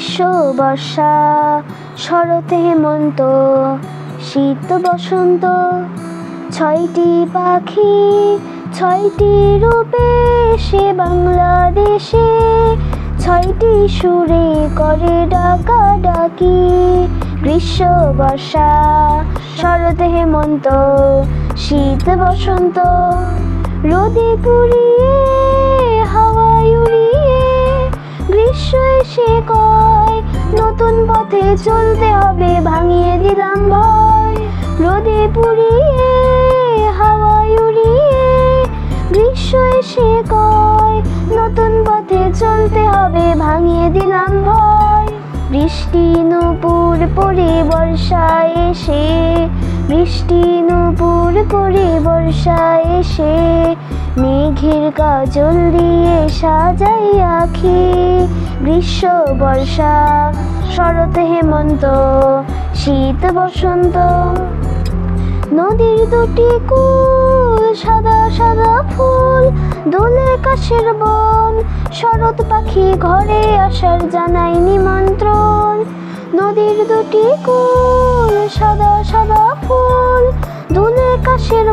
গ্রীষ্ম বর্ষা শরৎ হেমন্ত শীত বসন্ত, ছয়টি পাখি ছয়টি রূপে সে বাংলাদেশে, ছয়টি সুরে করে ডাকাডাকি। গ্রীষ্ম বর্ষা শরৎ হেমন্ত শীত বসন্ত, রোদে পুড়িয়ে হাওয়ায় উড়িয়ে গ্রীষ্ম এসে কয় নতুন পথে চলতে হবে, ভাঙিয়ে দিলাম ভয়। রোদে পুড়িয়ে হাওয়ায় উড়িয়ে গ্রীষ্ম এসে কয় নতুন পথে চলতে হবে, ভাঙিয়ে দিলাম ভয়। বৃষ্টি নূপুর পড়ে বর্ষায় এসে, বৃষ্টি নূপুর পড়ে বর্ষায় এসে মেঘের কাজল দিয়ে সাজাই আঁখি। গ্রীষ্ম বর্ষা শরৎ হেমন্ত শীত বসন্ত, নদীর দুটি কূল সাদা সাদা ফুল, দোলে কাশের বন, শরৎ পাখি ঘরে আসার জানাই নিমন্ত্রণ। নদীর দুটি কূল সাদা সাদা ফুল, দোলে কাশের